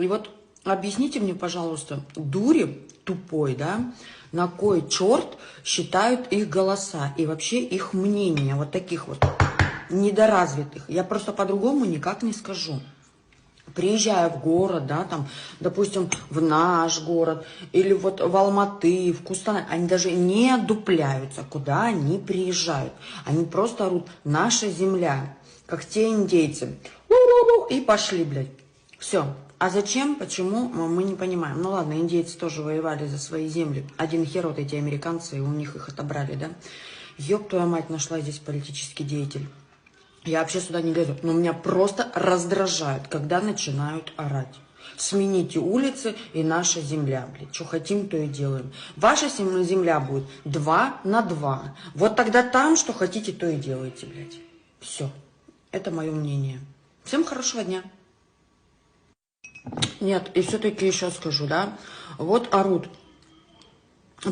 И вот объясните мне, пожалуйста, дури тупой, да, на кой черт считают их голоса и вообще их мнение, вот таких вот недоразвитых. Я просто по-другому никак не скажу. Приезжая в город, да, там, допустим, в наш город, или вот в Алматы, в Кустанай, они даже не отдупляются, куда они приезжают. Они просто орут «наша земля», как те индейцы. И пошли, блядь. Все. А зачем, почему, мы не понимаем. Ну ладно, индейцы тоже воевали за свои земли. Один хер вот эти американцы, у них их отобрали, да. Ёб твою мать, нашла здесь политический деятель. Я вообще сюда не лезу, но меня просто раздражают, когда начинают орать. Смените улицы и наша земля, блядь. Что хотим, то и делаем. Ваша земля будет 2 на 2. Вот тогда там, что хотите, то и делаете, блядь. Все. Это мое мнение. Всем хорошего дня. Нет, и все-таки еще скажу, да. Вот орут.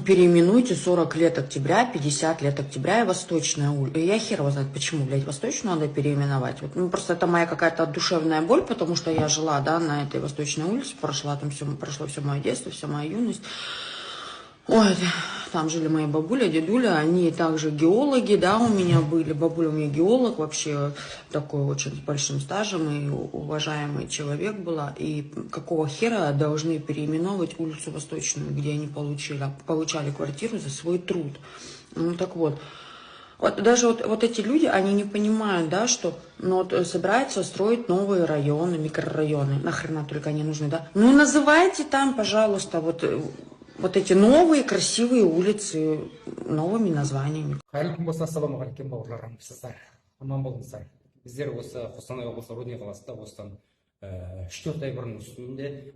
Переименуйте 40 лет октября, 50 лет октября и Восточная улица. Я хер его знает, почему, блядь, Восточную надо переименовать. Вот, ну, просто это моя какая-то душевная боль, потому что я жила, да, на этой Восточной улице, прошло все мое детство, вся моя юность. Ой, там жили мои бабуля, дедуля, они также геологи, да, у меня были. Бабуля у меня геолог, вообще такой очень с большим стажем и уважаемый человек была. И какого хера должны переименовывать улицу Восточную, где они получали квартиру за свой труд. Ну так вот. Вот даже вот эти люди, они не понимают, да, что ну, вот, собираются строить новые районы, микрорайоны. Нахрена только они нужны, да? Ну называйте там, пожалуйста, вот эти новые красивые улицы новыми названиями. Қайырлы күн болсын, ассалаумағалейкум бауырлар, армысыздар, аман болыңыздар. Біздер осы Қостанай облысы Рудный қаласында осыдан 3-4 ай бұрын үстінде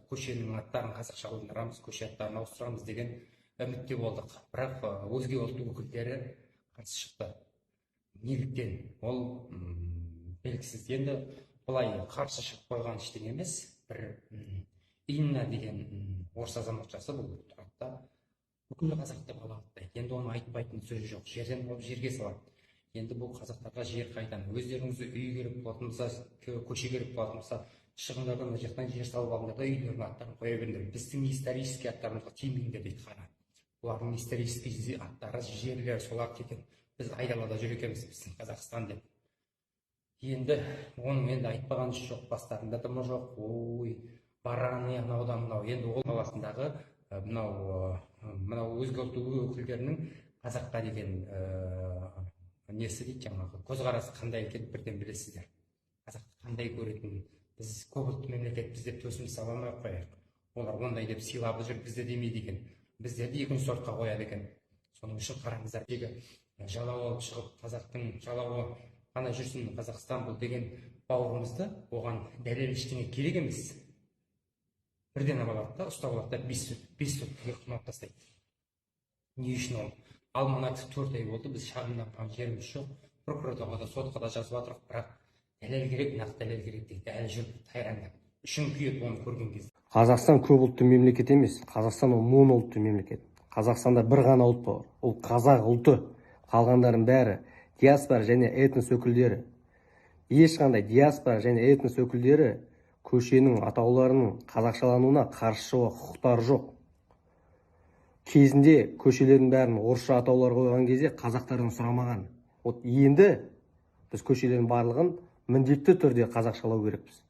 көшенің аттарын қазақша аударамыз, көше аттарын ауыстырамыз деген үмітте болдық. Бірақ өзге ұлт өкілдері қарсы шықты. Неліктен? Ол белгісіз. Енді былай қарсы шығып қойған ештеңе емес. Бір Инна деген орыс азаматшасы бұл тұрақта бүкіл қазақты балағаттайды. Енді оны айтпайтын сөз жоқ. Жерден болып жерге салады. Енді бұл қазақтарға жер қайдан? Өздеріңізді үй керек болатын болса, көше керек болатын болса, шығыңдар да мына жақтан жер салып алыңдар да үйлердің аттарын қоя беріңдер. Біздің исторический аттарымызға тимеңдер дейді. Қара. олардың исторический аттары, жерлері солар екен. Біз айдалада жүр екенбіз, біздің Қазақстан деп. Енді оның енді айтпаған іс жоқ, бастарында дымы жоқ, ой, бараны анаудан мынау. Енді ол қаласындағы мынау өзге ұлт өкілдерінің қазаққа деген несі дейді, жаңағы көзқарасы қандай екенін бірден білесіздер. Қазақты қандай көретінін. Біз көпұлтты мемлекетпіз деп төсімізді сала алмай қояйық. Олар ондай деп сыйлап жүр, бізде демейді екен. Біздерді екінші сортқа қояды екен. Соның үшін қараңыздар, жалау алып шығып, қазақтың жалауы ғана жүрсін, Қазақстан бұл деген бауырымызды, оған дәлел ештеңе керек емес. Бірден алады да, ұстап алады да, 5 суткіге қамап тастайды. Не үшін ол? Ал мына 4 ай болды, біз шағымданған жеріміз жоқ. Прокуратураға да, сотқа да жазып жатырмыз, бірақ дәлел керек, нақты дәлел керек дейді. Әлі жүріп тайраңдап. Ішім күйеді оны көрген кезде. Қазақстан көп ұлтты мемлекет емес. Қазақстан ол моноұлтты мемлекет. Қазақстанда бір ғана ұлт бар. Ол қазақ ұлты. Қалғандардың бәрі диаспора және этнос өкілдері. Ешқандай диаспора және этнос өкілдері көшенің атауларының қазақшалануына қарсы құқықтары жоқ. Кезінде көшелердің бәрін орысша атаулар қойған кезде қазақтардан сұрамаған. Вот енді біз көшелердің барлығын міндетті түрде қазақшалау керекпіз.